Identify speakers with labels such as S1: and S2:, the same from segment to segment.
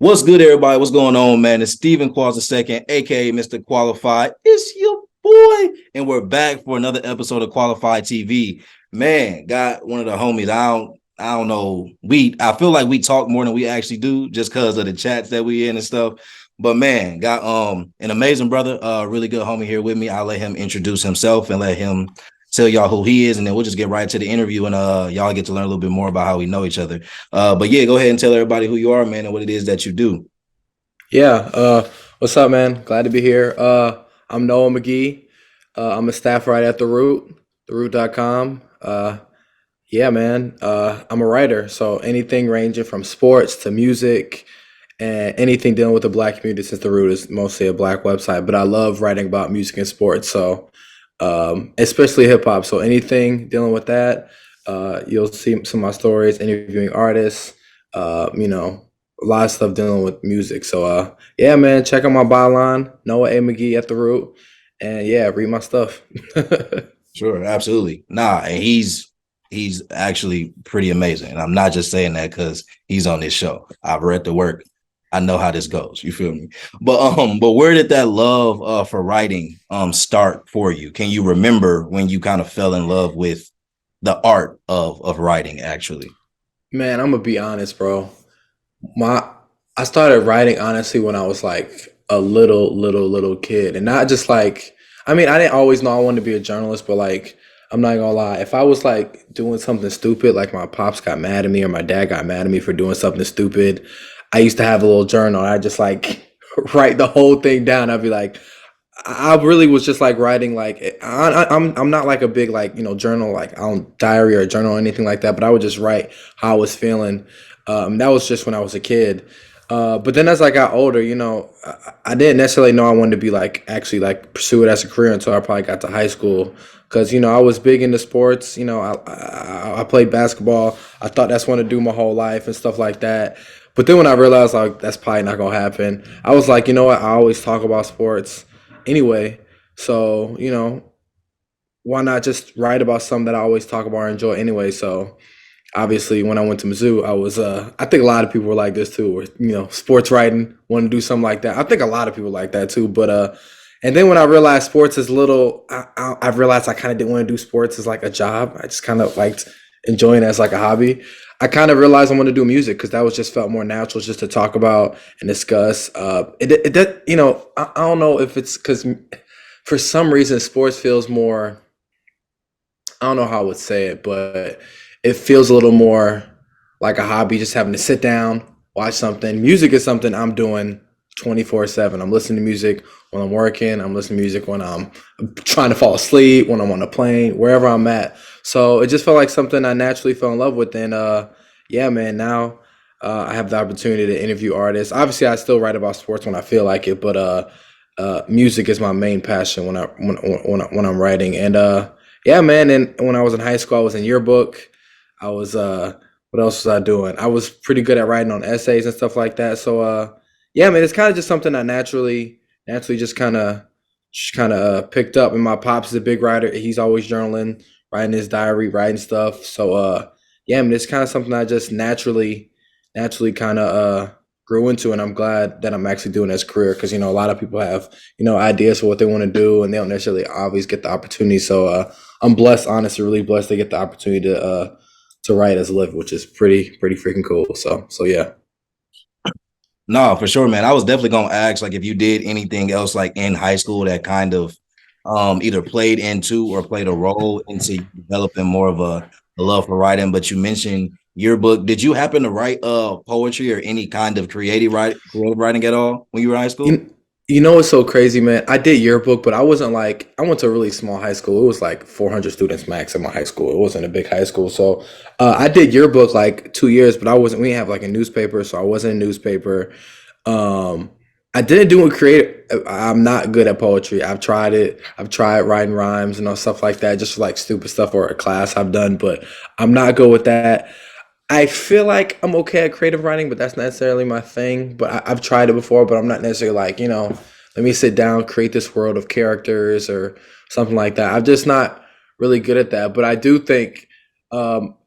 S1: What's good, everybody? What's going on, man? It's Stephen Qualls II, aka Mr. Qualified. It's your boy, and we're back for another episode of Qualified TV. Man, got one of the homies. I don't know. I feel like we talk more than we actually do, just because of the chats that we in and stuff. But man, got an amazing brother, really good homie here with me. I'll let him introduce himself and let him tell y'all who he is, and then we'll just get right to the interview and y'all get to learn a little bit more about how we know each other. But yeah, go ahead and tell everybody who you are, man, and what it is that you do.
S2: Yeah, what's up, man? Glad to be here. I'm Noah McGee. I'm a staff writer at The Root, theroot.com. Yeah, man. I'm a writer, so anything ranging from sports to music and anything dealing with the black community, since The Root is mostly a black website. But I love writing about music and sports, so especially hip hop. So anything dealing with that, you'll see some of my stories, interviewing artists, you know, a lot of stuff dealing with music. So yeah, man, check out my byline, Noah A. McGee at The Root. And yeah, read my stuff.
S1: Sure, absolutely. Nah, and he's actually pretty amazing. And I'm not just saying that because he's on this show. I've read the work. I know how this goes. You feel me? But where did that love for writing start for you? Can you remember when you kind of fell in love with the art of writing actually?
S2: Man, I'm gonna be honest, bro. My I started writing honestly when I was like a little kid, and not just like I mean I didn't always know I wanted to be a journalist, but like I'm not gonna lie, if I was like doing something stupid, like my pops got mad at me or my dad got mad at me for doing something stupid, I used to have a little journal. I just like write the whole thing down. I'd be like, I really was just like writing like I'm not like a big like journal like I don't diary or journal or anything like that, but I would just write how I was feeling. That was just when I was a kid. But then as I got older, I didn't necessarily know I wanted to be like actually like pursue it as a career until I probably got to high school. Because I was big into sports. I played basketball. I thought that's what I wanted to do my whole life and stuff like that. But then when I realized like that's probably not gonna happen, I was like, you know what? I always talk about sports anyway. So why not just write about something that I always talk about or enjoy anyway? So obviously when I went to Mizzou, I was I think a lot of people were like this too, or sports writing, want to do something like that. I think a lot of people like that too. But and then when I realized sports is little, I realized I kind of didn't want to do sports as like a job. I just kind of liked enjoying it as like a hobby. I kind of realized I want to do music because that was just felt more natural just to talk about and discuss. I don't know if it's because for some reason sports feels more, I don't know how I would say it, but it feels a little more like a hobby, just having to sit down, watch something. Music is something I'm doing 24/7. I'm listening to music when I'm working. I'm listening to music when I'm trying to fall asleep, when I'm on a plane, wherever I'm at. So it just felt like something I naturally fell in love with. And yeah, man, now I have the opportunity to interview artists. Obviously, I still write about sports when I feel like it, but music is my main passion when I'm writing. And yeah, man. And when I was in high school, I was in yearbook. I was what else was I doing? I was pretty good at writing on essays and stuff like that. So yeah, man, it's kind of just something I naturally just kind of picked up. And my pops is a big writer. He's always journaling, writing his diary, writing stuff. So yeah, man, it's kind of something I just naturally kind of grew into, and I'm glad that I'm actually doing as a career because a lot of people have ideas for what they want to do, and they don't necessarily always get the opportunity. So I'm blessed, honestly, really blessed to get the opportunity to write as a living, which is pretty freaking cool. So yeah.
S1: No, for sure, man. I was definitely gonna ask like if you did anything else like in high school that kind of either played into or played a role into developing more of a love for writing. But you mentioned yearbook. Did you happen to write poetry or any kind of creative writing at all when you were in high school?
S2: You, you know what's so crazy, man? I did yearbook, but I wasn't like I went to a really small high school. It was like 400 students max in my high school. It wasn't a big high school, so I did yearbook like 2 years, but I wasn't. We didn't have like a newspaper, so I wasn't in a newspaper. Um, I didn't do it creative. I'm not good at poetry. I've tried it. I've tried writing rhymes and all stuff like that, just like stupid stuff or a class I've done, but I'm not good with that. I feel like I'm okay at creative writing, but that's not necessarily my thing. But I've tried it before, but I'm not necessarily like, let me sit down, create this world of characters or something like that. I'm just not really good at that. But I do think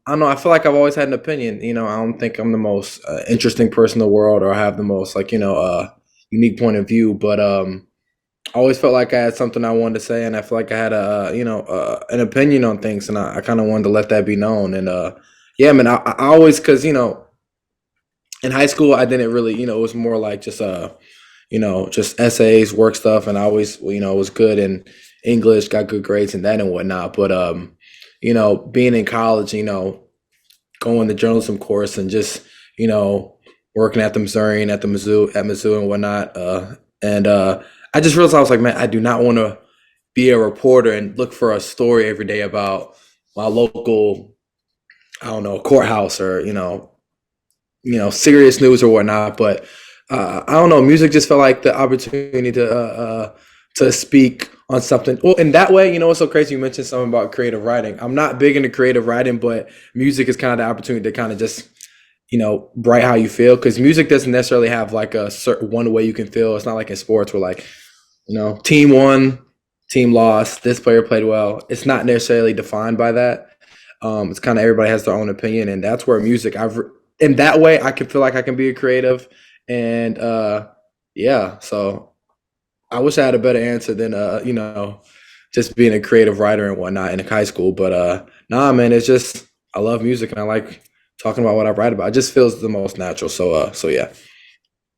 S2: I don't know. I feel like I've always had an opinion. I don't think I'm the most interesting person in the world, or have the most like unique point of view. But I always felt like I had something I wanted to say, and I feel like I had an opinion on things, and I kind of wanted to let that be known. And yeah, man, I always because in high school I didn't really it was more like just just essays, work stuff, and I always was good in English, got good grades in that and whatnot. But being in college, going the journalism course and just you know working at the Missouri and at the Mizzou and whatnot. And I just realized I was like, man, I do not want to be a reporter and look for a story every day about my local, I don't know, courthouse or serious news or whatnot. But I don't know, music just felt like the opportunity to speak on something. Well, in that way, what's so crazy? You mentioned something about creative writing. I'm not big into creative writing, but music is kind of the opportunity to kind of just write how you feel, because music doesn't necessarily have like a certain one way you can feel. It's not like in sports where like team won, team lost, this player played well. It's not necessarily defined by that. It's kind of everybody has their own opinion, and that's where music. In that way, I can feel like I can be a creative, and yeah. So I wish I had a better answer than just being a creative writer and whatnot in high school. But nah, man, it's just I love music and I like talking about what I write about. It just feels the most natural. So yeah.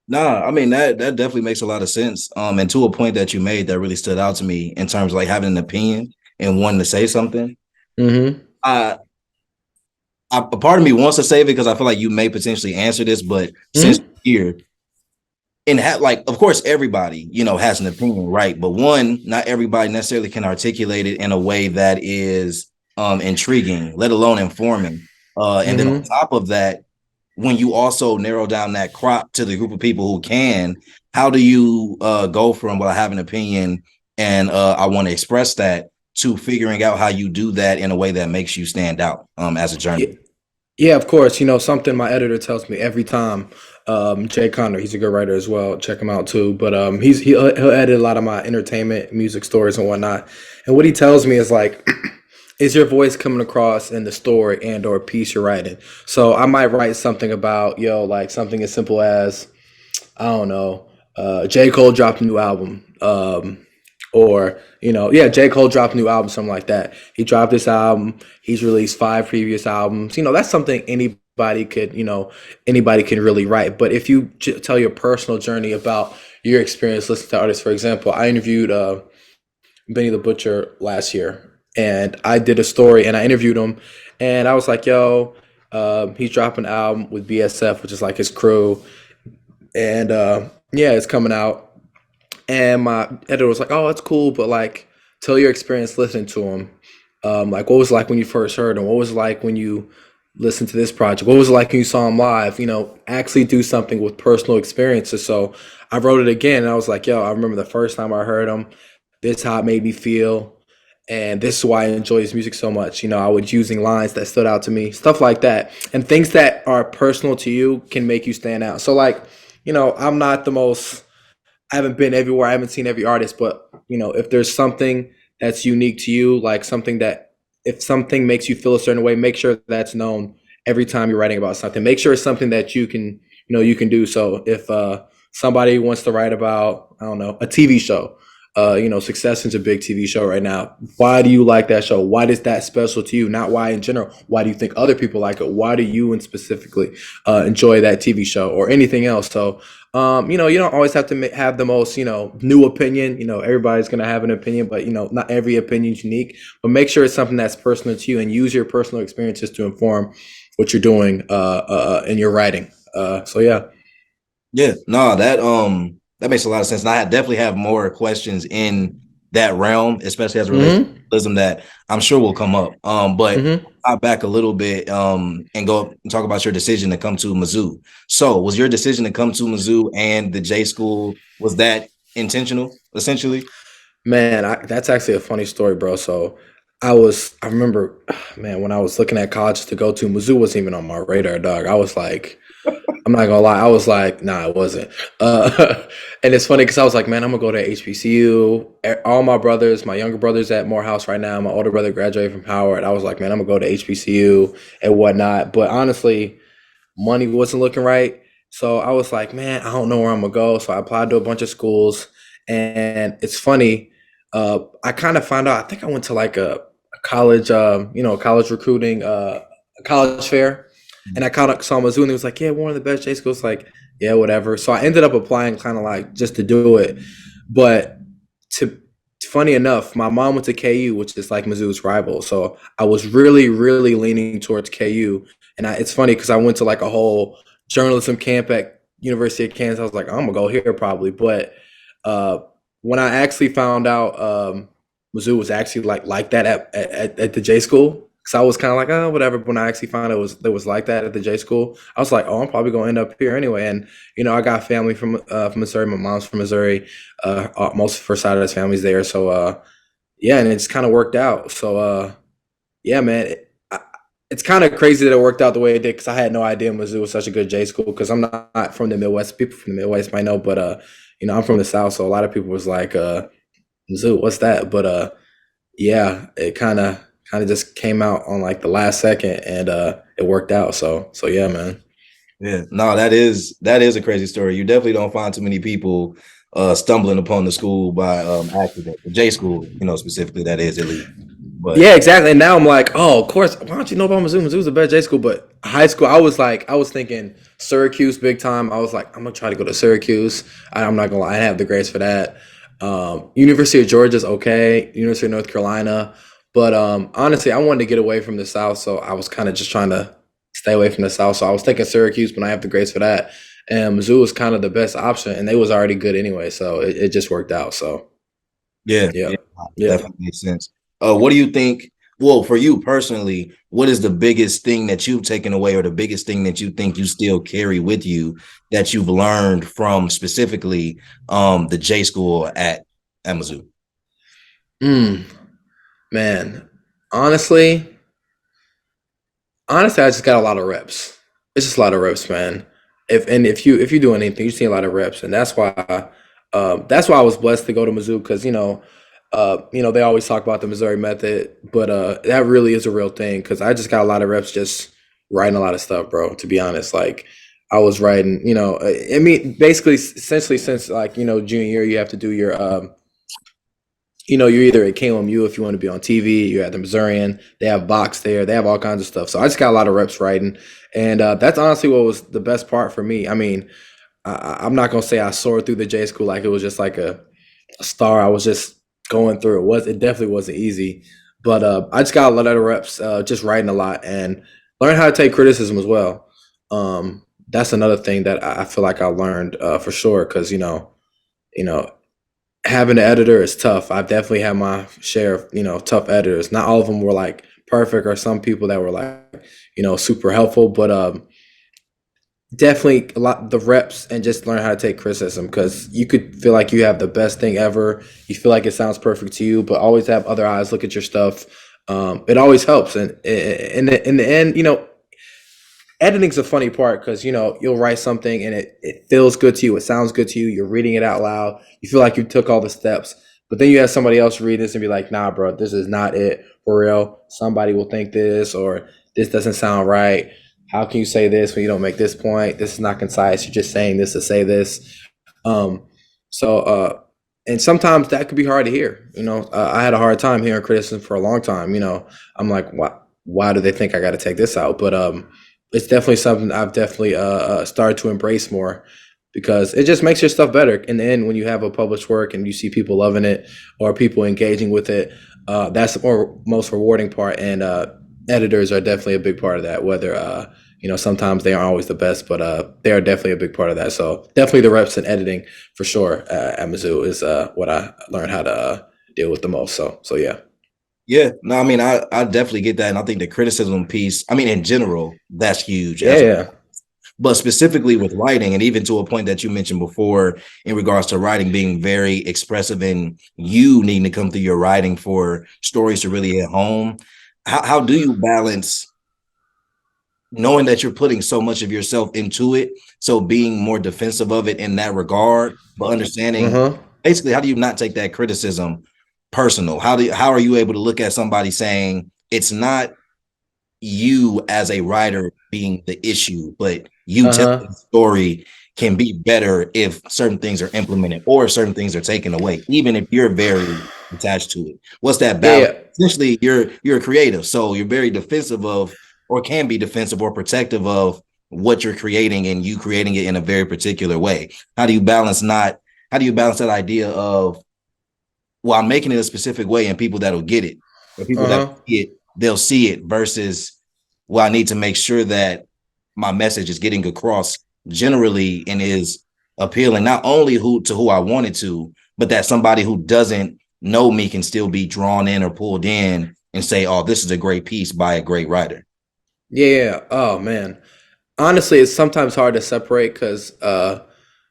S1: Nah, I mean that definitely makes a lot of sense. And to a point that you made that really stood out to me in terms of like having an opinion and wanting to say something.
S2: Mm-hmm.
S1: I, a part of me wants to save it because I feel like you may potentially answer this, but since
S2: Mm-hmm.
S1: you're here and like, of course, everybody has an opinion, right? But one, not everybody necessarily can articulate it in a way that is intriguing, let alone informing. And then on
S2: Mm-hmm.
S1: top of that, when you also narrow down that crop to the group of people who can, how do you go from, well, I have an opinion and I want to express that, to figuring out how you do that in a way that makes you stand out as a
S2: Yeah,
S1: journalist?
S2: yeah, of course. Something my editor tells me every time. Jay Connor, he's a good writer as well. Check him out too. But he'll edit a lot of my entertainment, music stories and whatnot. And what he tells me is like, is your voice coming across in the story and or piece you're writing? So I might write something about like something as simple as I don't know, J. Cole dropped a new album. Or, yeah, J. Cole dropped a new album, something like that. He dropped this album. He's released 5 previous albums. That's something anybody can really write. But if you tell your personal journey about your experience listening to artists, for example, I interviewed Benny the Butcher last year, and I did a story and I interviewed him, and I was like, yo, he's dropping an album with BSF, which is like his crew, and yeah, it's coming out. And my editor was like, "Oh, that's cool, but like, tell your experience listening to him. Like, what was it like when you first heard him? What was it like when you listened to this project? What was it like when you saw him live? Actually do something with personal experiences." So I wrote it again, and I was like, "Yo, I remember the first time I heard him. This is how it made me feel, and this is why I enjoy his music so much. I was using lines that stood out to me, stuff like that, and things that are personal to you can make you stand out. So like, I'm not the most I haven't been everywhere. I haven't seen every artist, but if there's something that's unique to you, like something that if something makes you feel a certain way, make sure that's known every time you're writing about something. Make sure it's something that you can do. So if somebody wants to write about, I don't know, a TV show, Succession's a big TV show right now. Why do you like that show? Why is that special to you? Not why in general. Why do you think other people like it? Why do you and specifically enjoy that TV show or anything else? So you don't always have to have the most, new opinion. Everybody's going to have an opinion, but, not every opinion is unique. But make sure it's something that's personal to you and use your personal experiences to inform what you're doing in your writing. So, yeah.
S1: Yeah, no, that makes a lot of sense. And I definitely have more questions in that realm, especially as it relates to
S2: Mm-hmm.
S1: journalism, that I'm sure will come up. But
S2: Mm-hmm.
S1: I'll back a little bit and go and talk about your decision to come to Mizzou. So was your decision to come to Mizzou and the J school, was that intentional, essentially?
S2: Man, that's actually a funny story, bro. So I remember, man, when I was looking at colleges to go to, Mizzou wasn't even on my radar, dog. I was like, I'm not gonna lie, I was like, nah, it wasn't. And it's funny because I was like, man, I'm gonna go to HBCU. All my brothers, my younger brothers at Morehouse right now. My older brother graduated from Howard. I was like, man, I'm gonna go to HBCU and whatnot. But honestly, money wasn't looking right. So I was like, man, I don't know where I'm gonna go. So I applied to a bunch of schools, and it's funny. I kind of found out. I think I went to like a college, college recruiting, a college fair, and I kind of saw Mizzou, and it was like, yeah, we're one of the best J schools. Like, yeah, whatever. So I ended up applying, kind of like just to do it. But to funny enough, my mom went to KU, which is like Mizzou's rival. So I was really, really leaning towards KU. And it's funny because I went to like a whole journalism camp at University of Kansas. I was like, I'm gonna go here probably. But uh, when I actually found out Mizzou was actually like that at the J school, because I was kind of like, oh, whatever. But when I actually found it was like that at the J school, I was like, oh, I'm probably gonna end up here anyway. And I got family from Missouri. My mom's from Missouri. Most of her side of his family's there. So yeah, and it's kind of worked out. So yeah, man. It's kind of crazy that it worked out the way it did because I had no idea Mizzou was such a good J school because I'm not from the Midwest. People from the Midwest might know, but I'm from the South, so a lot of people was like, Mizzou, what's that? But yeah, it kind of just came out on like the last second, and it worked out. So yeah, man.
S1: Yeah, no, that is a crazy story. You definitely don't find too many people stumbling upon the school by accident. The J school, specifically, that is at least. But
S2: Yeah, exactly. And now I'm like, oh, of course. Why don't you know about Mizzou? Mizzou's the best J school, but high school, I was thinking Syracuse big time. I was like, I'm gonna try to go to Syracuse. I'm not gonna lie, I have the grades for that. University of Georgia's okay. University of North Carolina, but honestly, I wanted to get away from the South, so I was kind of just trying to stay away from the South. So I was thinking Syracuse, but I have the grades for that. And Mizzou was kind of the best option, and they was already good anyway, so it just worked out. So
S1: yeah,
S2: yeah,
S1: yeah,
S2: yeah.
S1: definitely makes sense. What do you think? Well, for you personally, what is the biggest thing that you've taken away, or the biggest thing that you think you still carry with you that you've learned from specifically the J school at Mizzou?
S2: Mm, man, honestly. Honestly, I just got a lot of reps. It's just a lot of reps, man. If you do anything, you see a lot of reps, and that's why I was blessed to go to Mizzou because they always talk about the Missouri method, but that really is a real thing because I just got a lot of reps just writing a lot of stuff, bro. To be honest, like I was writing, I mean, basically, essentially, since like junior year, you have to do your you're either at KMU if you want to be on TV, you're at the Missourian, they have box there, they have all kinds of stuff. So I just got a lot of reps writing. And that's honestly what was the best part for me. I mean, I'm not going to say I soared through the J school like it was just like a star. I was just going through it. It definitely wasn't easy. But I just got a lot of reps just writing a lot and learn how to take criticism as well. That's another thing that I feel like I learned for sure because, you know, having an editor is tough. I've definitely had my share of, tough editors. Not all of them were like perfect or some people that were like, super helpful, but definitely a lot the reps and just learn how to take criticism because you could feel like you have the best thing ever. You feel like it sounds perfect to you, but always have other eyes look at your stuff. It always helps. And in the end, editing's a funny part because you'll write something and it feels good to you, it sounds good to you, you're reading it out loud, you feel like you took all the steps, but then you have somebody else read this and be like, nah, bro, this is not it for real. Somebody will think this, or this doesn't sound right. How can you say this when you don't make this point? This is not concise, you're just saying this to say this. Um so and sometimes that could be hard to hear. I had a hard time hearing criticism for a long time. I'm like, why do they think I got to take this out? But it's definitely something I've definitely started to embrace more because it just makes your stuff better. In the end, when you have a published work and you see people loving it or people engaging with it, that's the most rewarding part. And editors are definitely a big part of that. Whether sometimes they aren't always the best, but they are definitely a big part of that. So definitely the reps and editing for sure at Mizzou is what I learned how to deal with the most. So yeah.
S1: Yeah, no, I mean, I definitely get that, and I think the criticism piece, I mean, in general, that's huge.
S2: Yeah, yeah.
S1: But specifically with writing, and even to a point that you mentioned before, in regards to writing being very expressive, and you needing to come through your writing for stories to really hit home. How do you balance knowing that you're putting so much of yourself into it, so being more defensive of it in that regard, but understanding
S2: Uh-huh.
S1: basically how do you not take that criticism personal? How are you able to look at somebody saying it's not you as a writer being the issue, but you telling
S2: Uh-huh.
S1: the story can be better if certain things are implemented or certain things are taken away, even if you're very attached to it. What's that balance?
S2: Yeah.
S1: Essentially, you're a creative, so you're very defensive of, or can be defensive or protective of what you're creating, and you creating it in a very particular way. How do you balance not? How do you balance that idea of, well, I'm making it a specific way, and people that'll get it, or people that
S2: Uh-huh.
S1: see it, they'll see it, versus, well, I need to make sure that my message is getting across generally and is appealing not only who I wanted to, but that somebody who doesn't know me can still be drawn in or pulled in and say, oh, this is a great piece by a great writer.
S2: Yeah. Oh man. Honestly, it's sometimes hard to separate because I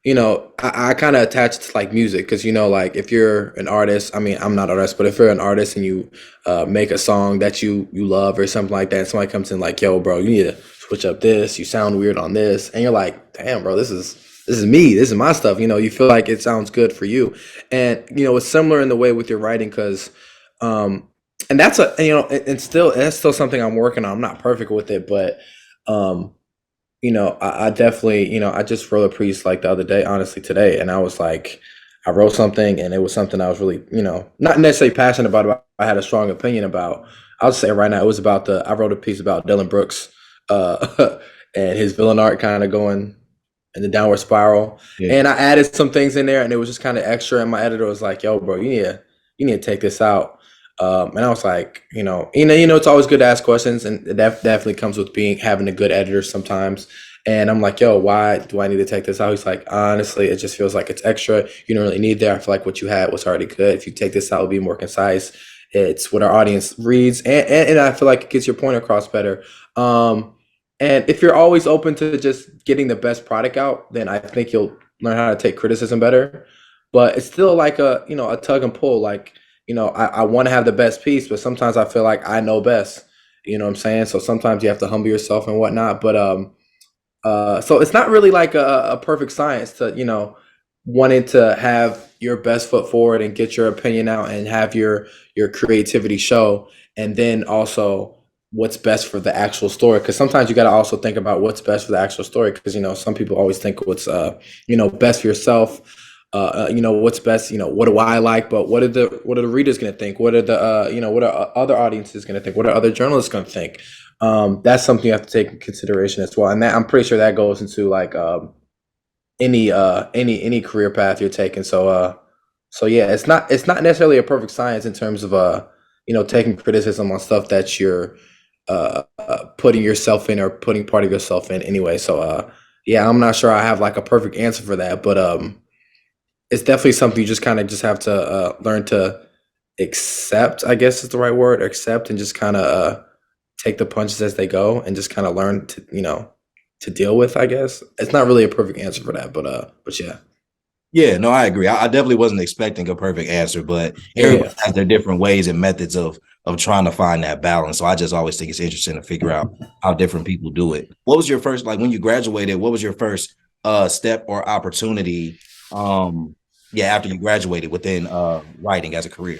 S2: kind of attach it to like music because like if you're an artist, I mean I'm not an artist, but if you're an artist and you make a song that you love or something like that, and somebody comes in like, yo bro, you need to switch up this, you sound weird on this, and you're like, damn bro, this is me, this is my stuff, you feel like it sounds good for you. And it's similar in the way with your writing because um and that's a and still that's still something I'm working on. I'm not perfect with it, but um I definitely, I just wrote a piece like the other day, honestly, today, and I was like, I wrote something, and it was something I was really, not necessarily passionate about. But I had a strong opinion about. I'll say it right now, it was about I wrote a piece about Dylan Brooks, and his villain art kind of going in the downward spiral,
S1: Yeah.
S2: and I added some things in there, and it was just kind of extra. And my editor was like, "Yo, bro, you need to take this out." And I was like, it's always good to ask questions, and that definitely comes with having a good editor sometimes. And I'm like, yo, why do I need to take this out? He's like, honestly, it just feels like it's extra. You don't really need that. I feel like what you had was already good. If you take this out, it'll be more concise. It's what our audience reads, and I feel like it gets your point across better. And if you're always open to just getting the best product out, then I think you'll learn how to take criticism better. But it's still like a tug and pull. Like, I want to have the best piece, but sometimes I feel like I know best. You know what I'm saying? So sometimes you have to humble yourself and whatnot. But so it's not really like a perfect science to, wanting to have your best foot forward and get your opinion out and have your creativity show, and then also what's best for the actual story. Because sometimes you got to also think about what's best for the actual story. Because some people always think what's best for yourself. What's best. What do I like? But what are the readers going to think? What are the what are other audiences going to think? What are other journalists going to think? That's something you have to take in consideration as well. And that, I'm pretty sure that goes into like any career path you're taking. So yeah, it's not necessarily a perfect science in terms of taking criticism on stuff that you're putting yourself in or putting part of yourself in anyway. So yeah, I'm not sure I have like a perfect answer for that, but it's definitely something you just kind of just have to learn to accept, I guess is the right word, accept, and just kind of take the punches as they go and just kind of learn to to deal with. I guess it's not really a perfect answer for that, but yeah.
S1: Yeah, no, I agree. I definitely wasn't expecting a perfect answer, but everybody
S2: Yeah.
S1: has their different ways and methods of trying to find that balance. So I just always think it's interesting to figure out how different people do it. What was your first, like when you graduated, what was your first step or opportunity after you graduated within writing as a career?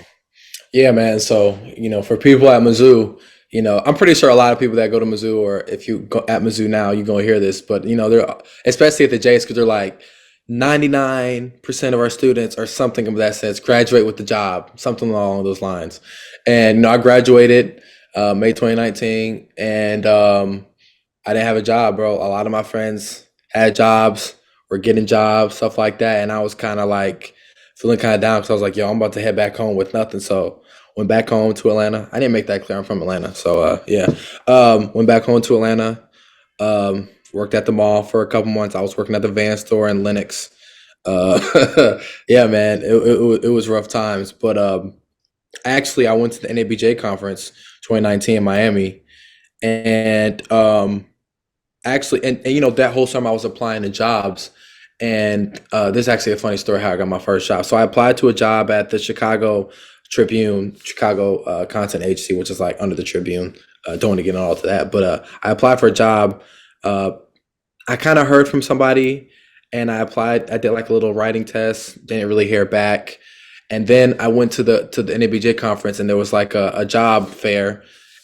S2: Yeah, man. So, for people at Mizzou, I'm pretty sure a lot of people that go to Mizzou, or if you go at Mizzou now, you're going to hear this, but, they're, especially at the Jays, because they're like 99% of our students or something of that sense graduate with the job, something along those lines. And, I graduated May 2019, and I didn't have a job, bro. A lot of my friends had jobs, were getting jobs, stuff like that. And I was kind of like feeling kind of down because I was like, yo, I'm about to head back home with nothing. So went back home to Atlanta. I didn't make that clear. I'm from Atlanta. So yeah. Went back home to Atlanta. Worked at the mall for a couple months. I was working at the van store in Lenox. Yeah, man, it was rough times. But actually, I went to the NABJ conference 2019 in Miami. And actually, and that whole summer I was applying to jobs, and this is actually a funny story how I got my first job. So I applied to a job at the Chicago Tribune, Chicago content agency, which is like under the Tribune. don't want to get into all to that, but I applied for a job. Uh, I kind of heard from somebody, and I applied. I did like a little writing test. Didn't really hear back, and then I went to the NABJ conference, and there was like a job fair,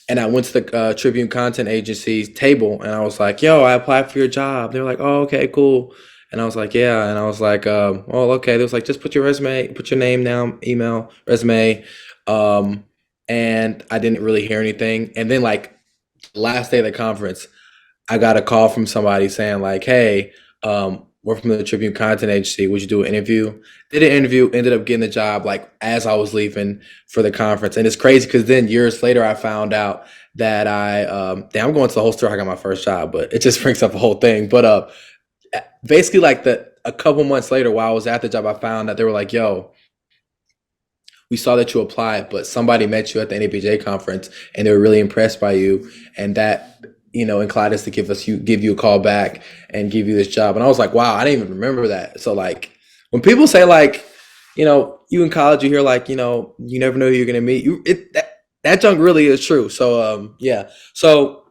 S2: and I went to the Tribune Content Agency's table, and I was like, "Yo, I applied for your job." They were like, "Oh, okay, cool." And I was like, "Yeah," and I was like, "Well, okay." They was like, "Just put your resume, put your name down, email, resume," um, and I didn't really hear anything. And then like last day of the conference, I got a call from somebody saying like, "Hey, we're from the Tribune Content Agency. Would you do an interview?" Did an interview, ended up getting the job like as I was leaving for the conference, and it's crazy because then years later I found out that damn, I'm going to the whole story. I got my first job, but it just brings up the whole thing. But basically, like the a couple months later, while I was at the job, I found that they were like, "Yo, we saw that you applied, but somebody met you at the NABJ conference and they were really impressed by you, and that inclined us to give you a call back and give you this job." And I was like, wow, I didn't even remember that. So like when people say like, you in college, you hear like, you never know who you're gonna meet. That junk really is true. So yeah. So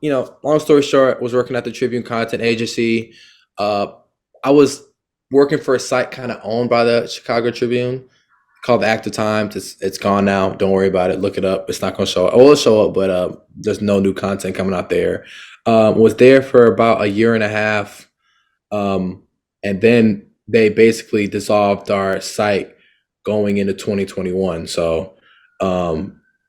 S2: long story short, was working at the Tribune Content Agency. I was working for a site kind of owned by the Chicago Tribune called the Active Times. It's gone now. Don't worry about it. Look it up. It's not going to show up. Well, it'll show up, but there's no new content coming out there. Was there for about a year and a half, and then they basically dissolved our site going into 2021. So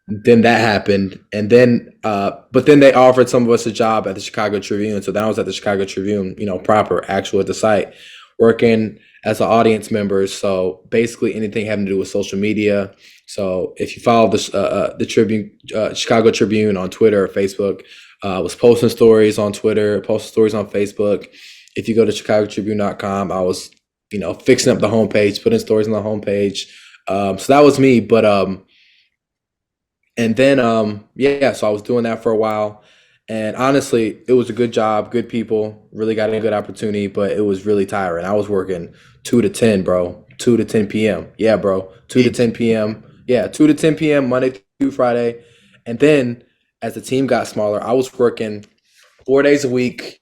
S2: then that happened, and then but then they offered some of us a job at the Chicago Tribune. So then I was at the Chicago Tribune, proper, actual at the site, working as an audience member. So basically anything having to do with social media. So if you follow the Tribune, Chicago Tribune on Twitter or Facebook, was posting stories on Twitter, posting stories on Facebook. If you go to chicagotribune.com, I was, fixing up the homepage, putting stories on the homepage. So that was me. But and then yeah, so I was doing that for a while. And honestly, it was a good job, good people, really got a good opportunity, but it was really tiring. I was working 2 to 10, bro. 2 to 10 p.m. Yeah, bro. 2 to 10 p.m. Yeah, 2 to 10 p.m. Monday through Friday. And then as the team got smaller, I was working 4 days a week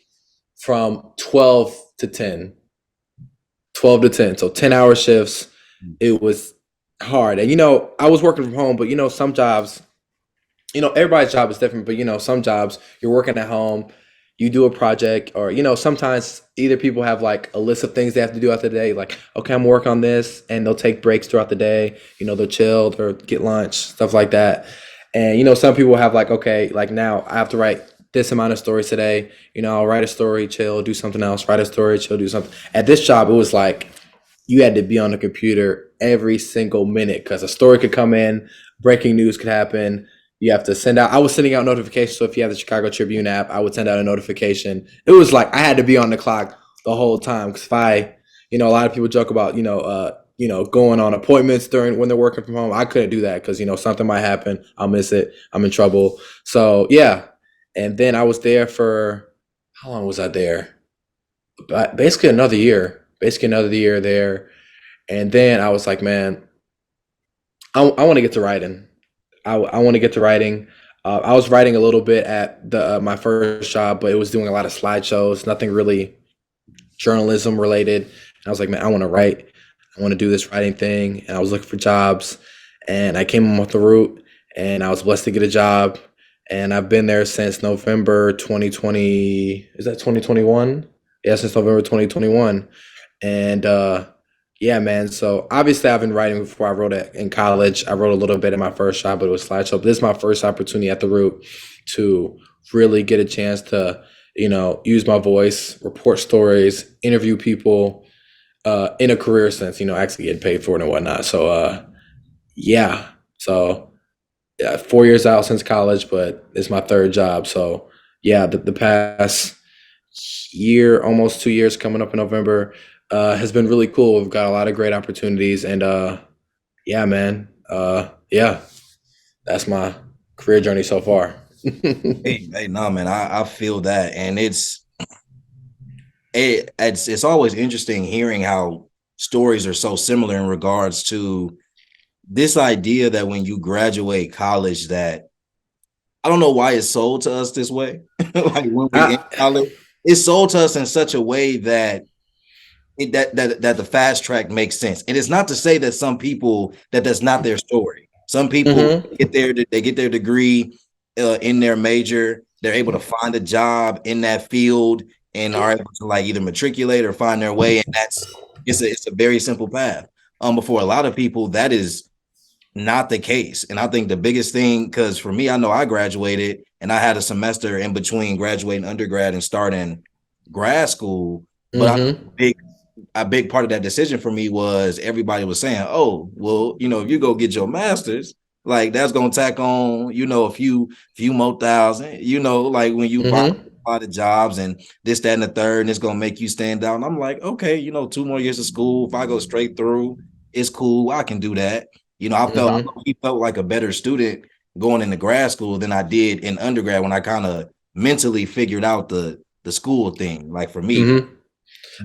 S2: from 12 to 10. 12 to 10. So 10-hour shifts. It was hard. And I was working from home, but some jobs, everybody's job is different, but some jobs you're working at home, you do a project, or sometimes either people have like a list of things they have to do out the day, like, okay, I'm working on this, and they'll take breaks throughout the day, they'll chill or get lunch, stuff like that. And some people have like, okay, like now I have to write this amount of stories today, I'll write a story, chill, do something else, write a story, chill, do something. At this job, it was like you had to be on the computer every single minute because a story could come in, breaking news could happen. You have to send out. I was sending out notifications. So if you have the Chicago Tribune app, I would send out a notification. It was like I had to be on the clock the whole time because if a lot of people joke about going on appointments during when they're working from home. I couldn't do that because something might happen. I'll miss it. I'm in trouble. So yeah, and then I was there for how long was I there? Basically another year. Basically another year there, and then I was like, man, I want to get to writing. I want to get to writing. I was writing a little bit at the my first job, but it was doing a lot of slideshows, nothing really journalism related. And I was like, man, I want to write. I want to do this writing thing. And I was looking for jobs, and I came off the route, and I was blessed to get a job. And I've been there since November 2020. Is that 2021? Yeah, since November 2021. And yeah, man. So obviously, I've been writing before. I wrote it in college. I wrote a little bit in my first job, but it was slideshow. But this is my first opportunity at the Root to really get a chance to, use my voice, report stories, interview people, in a career sense. Actually getting paid for it and whatnot. So yeah. So 4 years out since college, but it's my third job. So yeah, the past year, almost 2 years, coming up in November, has been really cool. We've got a lot of great opportunities, and yeah, man, yeah, that's my career journey so far.
S1: Hey, no, man, I feel that, and it's always interesting hearing how stories are so similar in regards to this idea that when you graduate college, that I don't know why it's sold to us this way. Like when we in
S2: I,
S1: college, it's sold to us in such a way that that the fast track makes sense. And it's not to say that some people that's not their story. Some people
S2: mm-hmm,
S1: they get their degree in their major. They're able to find a job in that field and are able to like either matriculate or find their way. And that's it's a very simple path. But for a lot of people, that is not the case. And I think the biggest thing, because for me, I know I graduated and I had a semester in between graduating undergrad and starting grad school. But I
S2: mm-hmm,
S1: a big part of that decision for me was everybody was saying, "Oh, well, you know, if you go get your master's, like that's gonna tack on, you know, a few more thousand, you know, like when you buy
S2: mm-hmm,
S1: the jobs and this, that, and the third, and it's gonna make you stand out." And I'm like, okay, you know, 2 more years of school. If I go straight through, it's cool. I can do that. You know,
S2: mm-hmm,
S1: he felt like a better student going into grad school than I did in undergrad when I kind of mentally figured out the school thing, like for me.
S2: mm-hmm.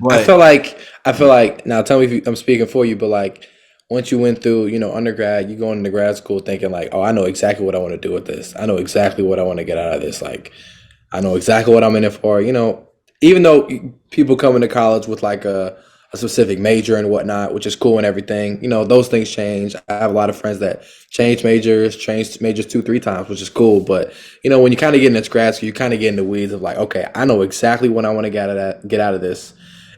S1: But
S2: I feel like now tell me if I'm speaking for you, but like once you went through, undergrad, you go into grad school thinking like, oh, I know exactly what I want to do with this. I know exactly what I want to get out of this. Like, I know exactly what I'm in it for. Even though people come into college with like a specific major and whatnot, which is cool and everything, those things change. I have a lot of friends that changed majors 2, 3 times, which is cool. But when you kind of get into grad school, you kind of get in the weeds of like, okay, I know exactly what I want to get out of this.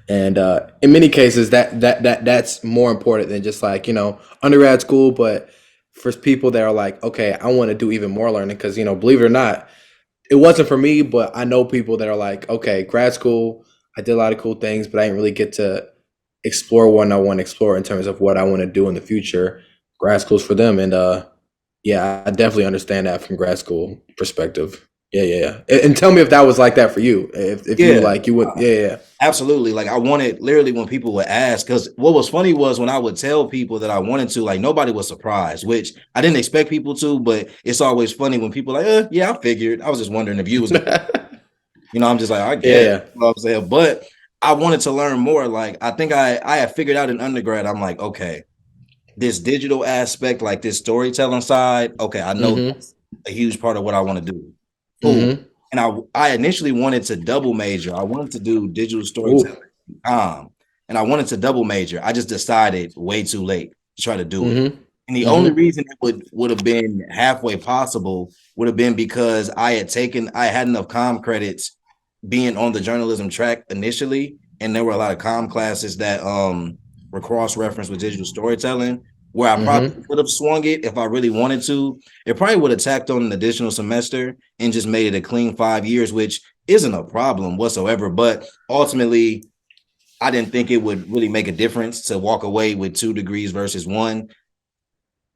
S2: And in many cases, that's more important than just like undergrad school. But for people that are like, okay, I want to do even more learning because believe it or not, it wasn't for me. But I know people that are like, okay, grad school, I did a lot of cool things, but I didn't really get to explore what I want to explore in terms of what I want to do in the future. Grad school's for them, and yeah, I definitely understand that from grad school perspective. Yeah, yeah, yeah. And tell me if that was like that for you. If you
S1: yeah,
S2: like you would, yeah, yeah.
S1: absolutely. Like I wanted literally when people would ask, because what was funny was when I would tell people that I wanted to, like nobody was surprised, which I didn't expect people to, but it's always funny when people are like, yeah, I figured. I was just wondering if you was gonna, you know, I'm just like, I
S2: Yeah,
S1: guess,
S2: yeah.
S1: you know what I'm saying. But I wanted to learn more. Like I think I had figured out in undergrad, I'm like, okay, this digital aspect, like this storytelling side, okay, I know
S2: Mm-hmm.
S1: that's a huge part of what I want to do. Cool.
S2: Mm-hmm.
S1: And I initially wanted to double major. I wanted to do digital
S2: Ooh.
S1: storytelling, and I wanted to double major. I just decided way too late to try to do it.
S2: Mm-hmm.
S1: And the only
S2: Mm-hmm.
S1: reason it would have been halfway possible would have been because I had enough comm credits being on the journalism track initially, and there were a lot of comm classes that were cross referenced with digital storytelling, where I probably
S2: Mm-hmm.
S1: could have swung it if I really wanted to. It probably would have tacked on an additional semester and just made it a clean 5 years, which isn't a problem whatsoever. But ultimately, I didn't think it would really make a difference to walk away with 2 degrees versus one.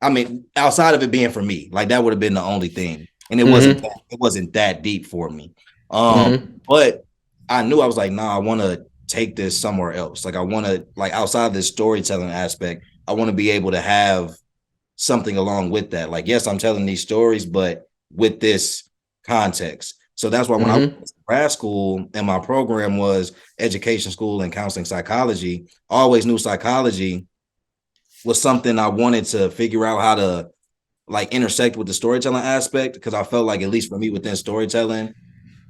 S1: I mean, outside of it being for me, like that would have been the only thing, and
S2: Mm-hmm.
S1: it wasn't that deep for me.
S2: Mm-hmm.
S1: But I knew I was like, nah, I want to take this somewhere else. Like I want to like outside this storytelling aspect, I want to be able to have something along with that. Like, yes, I'm telling these stories, but with this context. So that's why when I
S2: Mm-hmm.
S1: went to grad school and my program was education school and counseling psychology, I always knew psychology was something I wanted to figure out how to like intersect with the storytelling aspect because I felt like at least for me within storytelling,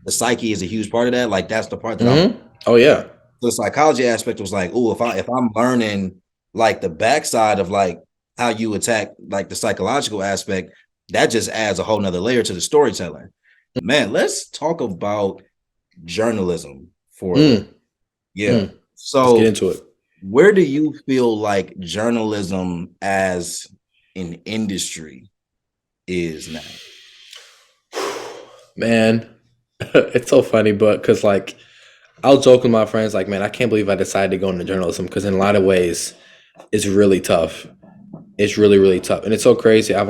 S1: the psyche is a huge part of that. Like that's the part that I'm
S2: Mm-hmm. Oh yeah.
S1: the psychology aspect was like, oh, if I'm learning like the backside of like how you attack like the psychological aspect, that just adds a whole nother layer to the storytelling. Man, let's talk about journalism for a little.
S2: Mm.
S1: Yeah.
S2: Mm. Let's get
S1: So
S2: into it.
S1: where do you feel like journalism as an industry is now?
S2: Man, it's so funny, but because like I'll joke with my friends, like, man, I can't believe I decided to go into journalism because in a lot of ways, it's really tough. It's really, really tough. And it's so crazy. I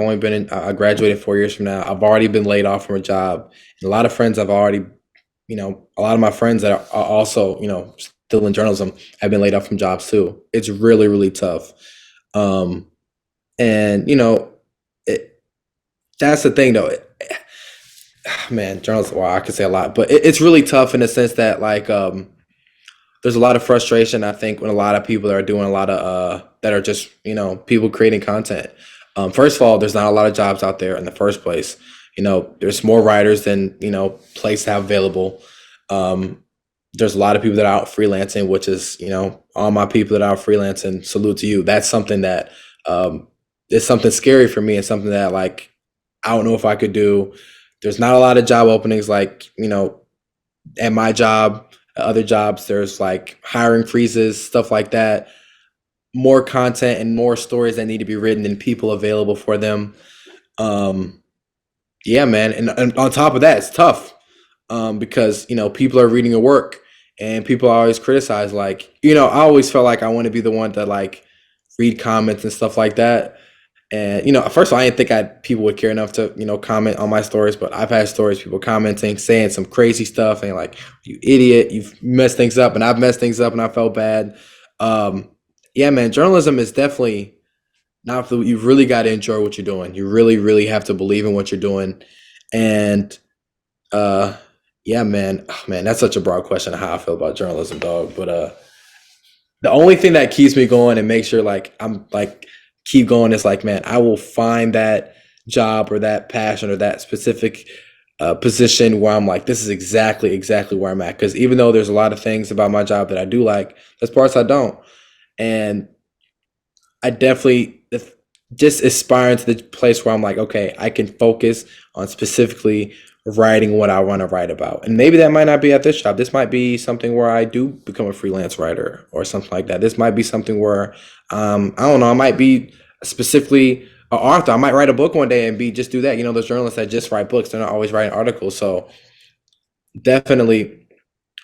S2: graduated 4 years from now. I've already been laid off from a job. And a lot of friends I've already, a lot of my friends that are also, still in journalism have been laid off from jobs too. It's really, really tough. Um, and, it, that's the thing though. Man, journalism, wow, I could say a lot, but it's really tough in the sense that like, there's a lot of frustration I think when a lot of people that are doing a lot of that are just people creating content. First of all, there's not a lot of jobs out there in the first place there's more writers than, place to have available. There's a lot of people that are out freelancing, which is, all my people that are out freelancing, salute to you. That's something that is something scary for me and something that like I don't know if I could do. There's not a lot of job openings like, at my job, at other jobs, there's like hiring freezes, stuff like that. More content and more stories that need to be written and people available for them. Um, yeah, man. And on top of that, it's tough because, people are reading your work and people always criticize. Like, I always felt like I want to be the one to like read comments and stuff like that. And first of all, I didn't think people would care enough to comment on my stories, but I've had stories, people commenting, saying some crazy stuff, and like, "You idiot, you've messed things up," and I've messed things up, and I felt bad. Yeah, man, journalism is definitely not for you. Really got to enjoy what you're doing. You really, really have to believe in what you're doing, and uh, yeah, man, oh, man, that's such a broad question of how I feel about journalism, dog. But the only thing that keeps me going and makes sure like I'm like keep going is like, man, I will find that job or that passion or that specific position where I'm like, this is exactly where I'm at. Because even though there's a lot of things about my job that I do like, there's parts I don't. And I definitely just aspiring to the place where I'm like, okay, I can focus on specifically writing what I want to write about. And maybe that might not be at this job. This might be something where I do become a freelance writer or something like that. This might be something where, I don't know, I might be specifically an author. I might write a book one day and just do that. Those journalists that just write books, they're not always writing articles. So definitely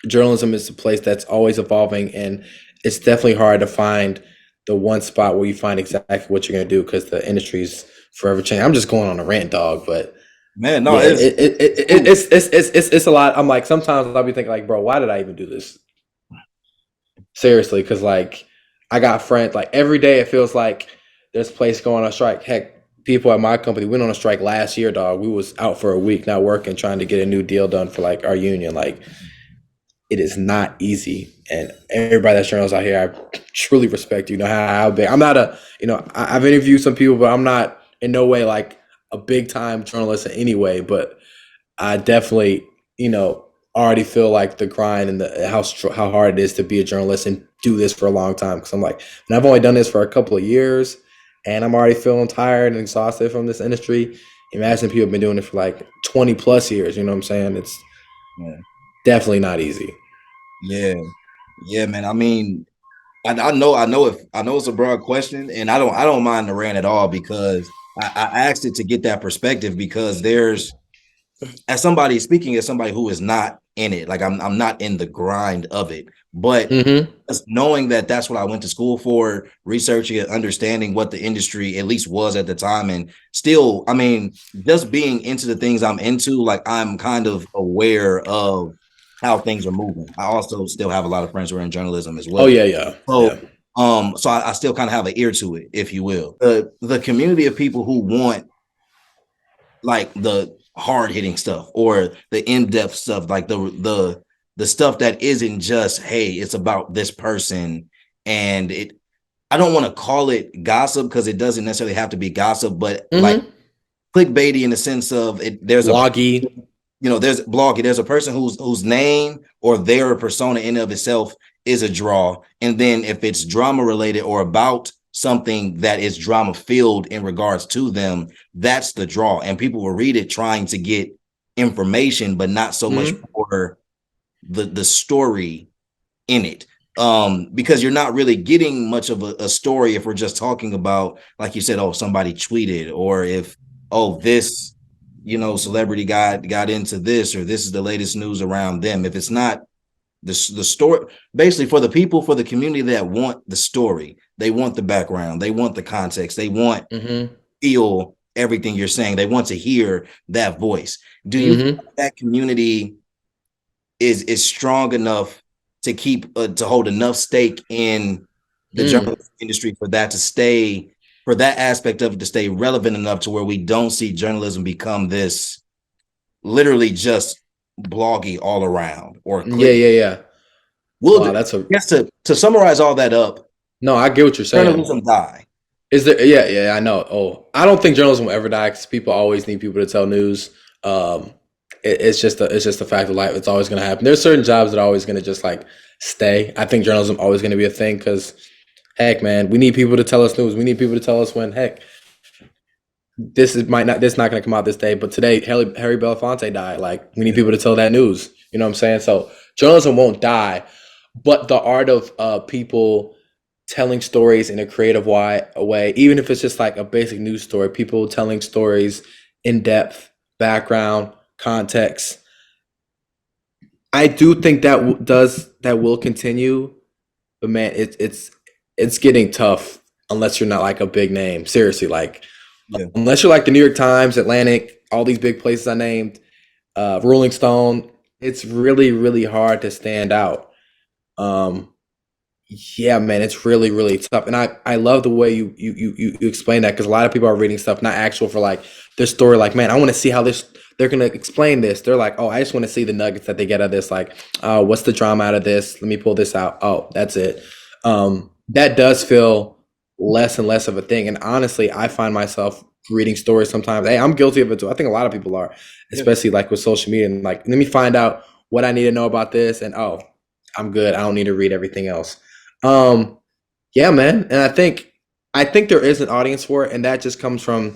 S2: journalism is a place that's always evolving, and it's definitely hard to find the one spot where you find exactly what you're going to do because the industry's forever changing. I'm just going on a rant, dog, but
S1: Man, no,
S2: yeah, it's a lot. I'm like, sometimes I'll be thinking like, bro, why did I even do this? Seriously, because like I got friends like every day. It feels like there's a place going on strike. Heck, people at my company went on a strike last year, dog. We was out for a week, not working, trying to get a new deal done for like our union. Like, it is not easy, and everybody that's journalists out here, I truly respect you. How big I'm not a, I've interviewed some people, but I'm not in no way like a big time journalist in any way. But I definitely, already feel like the grind and the how hard it is to be a journalist and do this for a long time. Because I'm like, and I've only done this for a couple of years, and I'm already feeling tired and exhausted from this industry. Imagine people have been doing it for like 20 plus years. You know what I'm saying? It's
S1: yeah,
S2: definitely not easy.
S1: yeah, yeah, man. I mean, I know it's a broad question, and I don't mind the rant at all because I asked it to get that perspective because there's as somebody speaking as somebody who is not in it, like I'm not in the grind of it, but
S2: Mm-hmm.
S1: just knowing that that's what I went to school for, researching and understanding what the industry at least was at the time, and still, I mean, just being into the things I'm into, like I'm kind of aware of how things are moving. I also still have a lot of friends who are in journalism as
S2: Oh
S1: well.
S2: yeah, yeah, yeah.
S1: So so I still kind of have an ear to it, if you will. The community of people who want like the hard hitting stuff or the in-depth stuff, like the stuff that isn't just, hey, it's about this person. And I don't want to call it gossip because it doesn't necessarily have to be gossip, but like
S2: Mm-hmm.
S1: clickbaity in the sense of it, there's a
S2: Bloggy.
S1: there's bloggy, there's a person whose name or their persona in of itself is a draw. And then if it's drama related or about something that is drama filled in regards to them, that's the draw. And people will read it trying to get information, but not so much
S2: Mm-hmm.
S1: for the story in it. Because you're not really getting much of a story if we're just talking about, like you said, oh, somebody tweeted, or if, oh, this, celebrity got into this, or this is the latest news around them. If it's not the story, basically for the people, for the community that want the story, they want the background, they want the context, they want
S2: Mm-hmm.
S1: feel everything you're saying, they want to hear that voice. Do you think
S2: Mm-hmm.
S1: that community is strong enough to keep to hold enough stake in the
S2: Mm.
S1: journalism industry for that to stay, for that aspect of it to stay relevant enough to where we don't see journalism become this literally just bloggy all around or
S2: Yeah,
S1: click?
S2: yeah, yeah.
S1: Will
S2: Wow,
S1: the,
S2: that's a
S1: yes, to summarize all that up,
S2: no. I get what you're saying.
S1: journalism die?
S2: Is there? Yeah, yeah, I know. Oh, I don't think journalism will ever die because people always need people to tell news. Um, it's just a fact of life. It's always going to happen. There's certain jobs that are always going to just like stay. I think journalism always going to be a thing because, heck, man, we need people to tell us news. We need people to tell us when, heck, this not going to come out this day, but today Harry Belafonte died. Like we need people to tell that news. You know what I'm saying? So journalism won't die, but the art of people telling stories in a creative way, even if it's just like a basic news story, people telling stories in depth, background, context. I do think that that will continue, but man, it's getting tough unless you're not like a big name. Seriously, like
S1: Yeah.
S2: unless you're like the New York Times, Atlantic, all these big places I named, Rolling Stone, it's really really hard to stand out. Um, Yeah, man, it's really, really tough, and I love the way you explain that because a lot of people are reading stuff not actual for like their story. Like, man, I want to see how this they're gonna explain this. They're like, oh, I just want to see the nuggets that they get out of this. Like, what's the drama out of this? Let me pull this out. Oh, that's it. That does feel less and less of a thing. And honestly, I find myself reading stories sometimes. Hey, I'm guilty of it too. I think a lot of people are,
S1: Yeah.
S2: especially like with social media. And like, let me find out what I need to know about this. And oh, I'm good. I don't need to read everything else. Um, yeah, man, and I think there is an audience for it, and that just comes from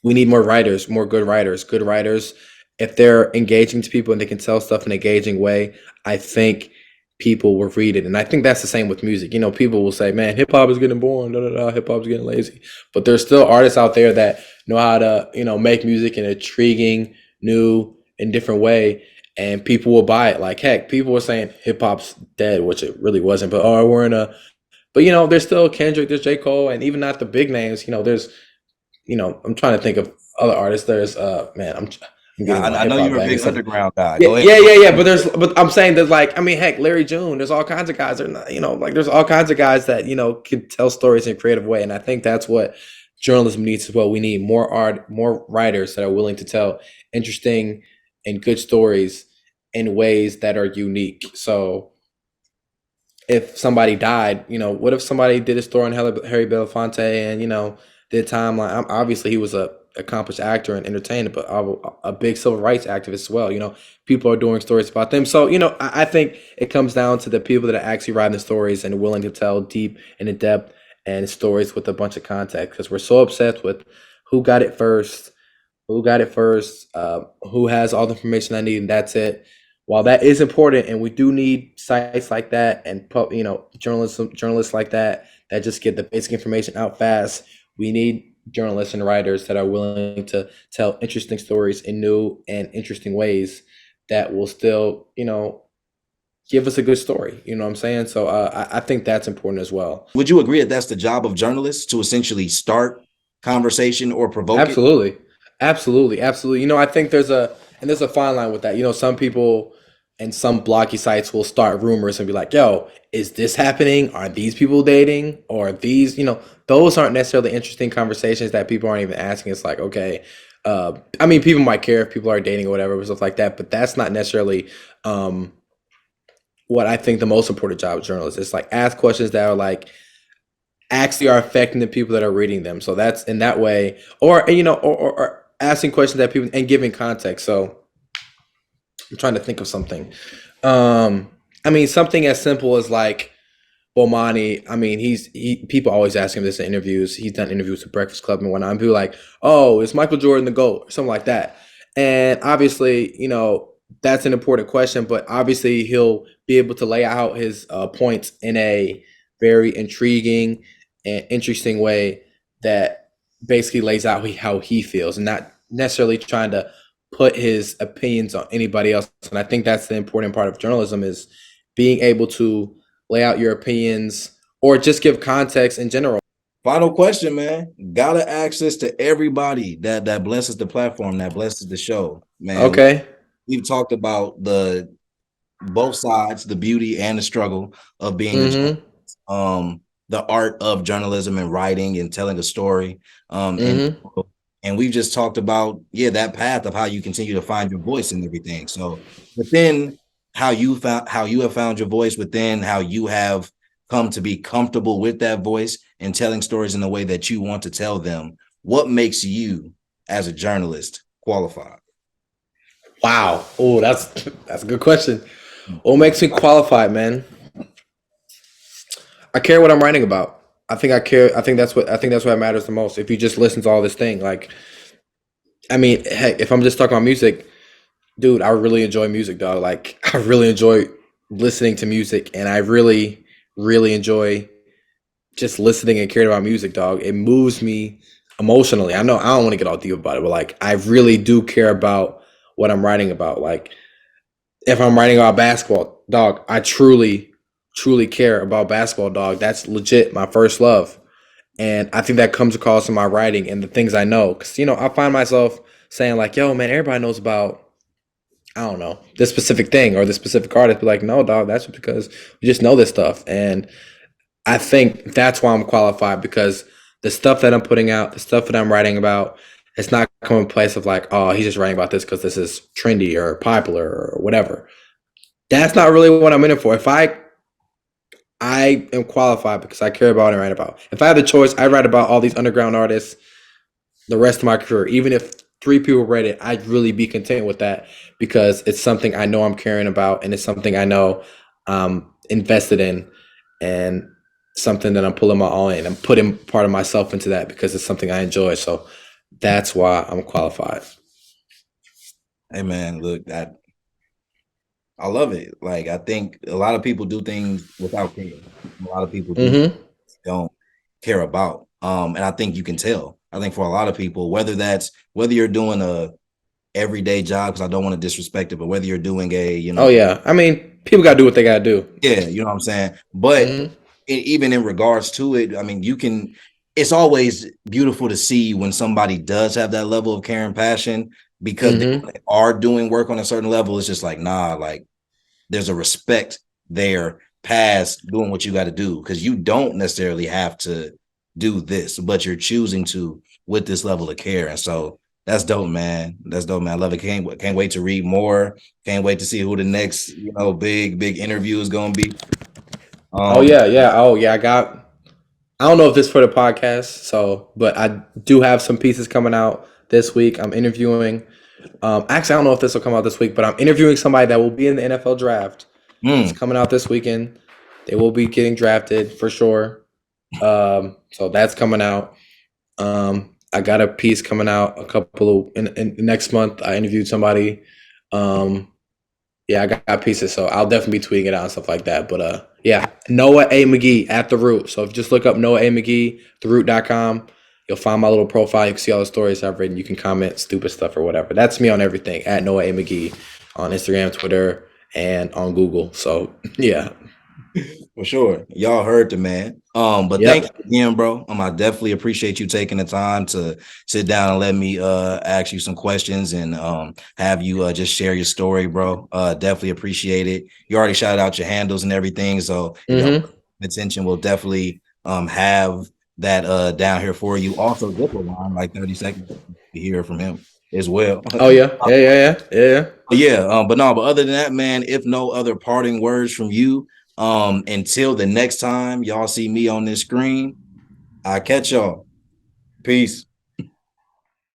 S2: we need more writers, more good writers. Good writers, if they're engaging to people and they can tell stuff in an engaging way, I think people will read it. And I think that's the same with music. You know, people will say, "Man, hip hop is getting boring. Da, da, da, hip hop's getting lazy." But there's still artists out there that know how to, make music in an intriguing, new, and different way, and people will buy it. Like heck, people were saying hip hop's dead, which it really wasn't. But oh, we're in a but there's still Kendrick, there's J. Cole, and even not the big names, there's I'm trying to think of other artists. There's man, I'm
S1: Yeah,
S2: getting my
S1: I
S2: hip
S1: know
S2: hop
S1: you're a
S2: bag and
S1: big
S2: stuff.
S1: underground guy.
S2: Yeah,
S1: Go ahead.
S2: yeah, yeah, yeah. But I'm saying there's like, I mean, heck, Larry June. There's all kinds of guys. That are not, like there's all kinds of guys that can tell stories in a creative way, and I think that's what journalism needs as well. We need more art, more writers that are willing to tell interesting and good stories in ways that are unique. So if somebody died, what if somebody did a story on Harry Belafonte and did timeline? Obviously, he was a accomplished actor and entertainer, but a big civil rights activist as well. People are doing stories about them. So I think it comes down to the people that are actually writing the stories and willing to tell deep and in depth and stories with a bunch of context because we're so obsessed with who got it first, who has all the information I need, and that's it. While that is important, and we do need sites like that and journalists like that just get the basic information out fast. We need journalists and writers that are willing to tell interesting stories in new and interesting ways that will still, give us a good story. You know what I'm saying? So I think that's important as well.
S1: Would you agree that that's the job of journalists to essentially start conversation or provoke it?
S2: Absolutely. Absolutely. Absolutely. I think there's a fine line with that. Some people and some blocky sites will start rumors and be like, yo, is this happening? Are these people dating? Or are these, those aren't necessarily interesting conversations that people aren't even asking. It's like, okay, I mean, people might care if people are dating or whatever, stuff like that, but that's not necessarily um, what I think the most important job of journalists. It's like ask questions that are like actually are affecting the people that are reading them. So that's in that way, or or asking questions that people and giving context. So I'm trying to think of something. I mean, something as simple as like Bomani. I mean, people always ask him this in interviews. He's done interviews with Breakfast Club and whatnot. And people are like, oh, is Michael Jordan the GOAT or something like that? And obviously, that's an important question. But obviously, he'll be able to lay out his points in a very intriguing and interesting way that basically lays out how he feels, and not necessarily trying to put his opinions on anybody else. And I think that's the important part of journalism is being able to lay out your opinions or just give context in general.
S1: Final question, man. Gotta ask this to everybody that blesses the platform, that blesses the show, man.
S2: Okay.
S1: We've talked about the both sides, the beauty and the struggle of being a
S2: Mm-hmm.
S1: the art of journalism and writing and telling a story. And
S2: Mm-hmm.
S1: and we've just talked about that path of how you continue to find your voice and everything. So within how you have found your voice, within how you have come to be comfortable with that voice and telling stories in the way that you want to tell them, what makes you as a journalist qualified?
S2: Wow. Oh, that's a good question. What makes me qualified, man? I care what I'm writing about. I think I care. I think that's what matters the most. If you just listen to all this thing, like, I mean, heck, if I'm just talking about music, dude, I really enjoy music, dog. Like, I really enjoy listening to music, and I really, really enjoy just listening and caring about music, dog. It moves me emotionally. I know I don't want to get all deep about it, but like, I really do care about what I'm writing about. Like, if I'm writing about basketball, dog, I truly, truly care about basketball, dog. That's legit my first love. And I think that comes across in my writing and the things I know. Cause, I find myself saying, like, yo, man, everybody knows about, I don't know, this specific thing or this specific artist. But like, no, dog, that's just because we just know this stuff. And I think that's why I'm qualified, because the stuff that I'm putting out, the stuff that I'm writing about, it's not coming from a place of like, oh, he's just writing about this because this is trendy or popular or whatever. That's not really what I'm in it for. If I am qualified because I care about what I write about. If I had the choice, I write about all these underground artists the rest of my career. Even if 3 people read it, I'd really be content with that, because it's something I know I'm caring about, and it's something I know I'm invested in, and something that I'm pulling my all in. I'm putting part of myself into that because it's something I enjoy. So that's why I'm qualified.
S1: Hey man, look, I love it. Like, I think a lot of people do things without care. A lot of people do
S2: Mm-hmm.
S1: don't care about. And I think you can tell. I think for a lot of people, whether you're doing a everyday job, because I don't want to disrespect it, but whether you're doing
S2: Oh yeah. I mean, people gotta do what they gotta do.
S1: yeah, you know what I'm saying? But
S2: Mm-hmm.
S1: even in regards to it, I mean, it's always beautiful to see when somebody does have that level of care and passion, because
S2: Mm-hmm.
S1: they are doing work on a certain level. It's just like, nah, like there's a respect there past doing what you got to do, because you don't necessarily have to do this, but you're choosing to with this level of care. And so that's dope, man. That's dope, man. I love it. Can't wait to read more. Can't wait to see who the next, big interview is gonna be.
S2: Oh
S1: Um,
S2: yeah, yeah. Oh yeah. I don't know if this is for the podcast, but I do have some pieces coming out this week. I'm interviewing. Actually, I don't know if this will come out this week, but I'm interviewing somebody that will be in the NFL draft. It's
S1: mm,
S2: coming out this weekend. They will be getting drafted for sure. So that's coming out. I got a piece coming out a couple of in next month. I interviewed somebody. Um, yeah, I got pieces, so I'll definitely be tweeting it out and stuff like that. But yeah, Noah A. McGee at The Root. So if you just look up Noah A. McGee, theroot.com, you'll find my little profile. You can see all the stories I've written. You can comment stupid stuff or whatever. That's me on everything at Noah A. McGee on Instagram, Twitter, and on Google. So yeah.
S1: for sure. Y'all heard the man. But thanks
S2: Yep.
S1: again, bro. I definitely appreciate you taking the time to sit down and let me ask you some questions and have you just share your story, bro. Definitely appreciate it. You already shouted out your handles and everything. So if y'all
S2: Mm-hmm.
S1: pay attention, we'll definitely have that down here for you. Also, Diplo line, like 30 seconds to hear from him as well.
S2: Oh yeah. Yeah. Yeah. Yeah. Yeah.
S1: Yeah, but other than that, man, if no other parting words from you, until the next time y'all see me on this screen, I catch y'all. Peace.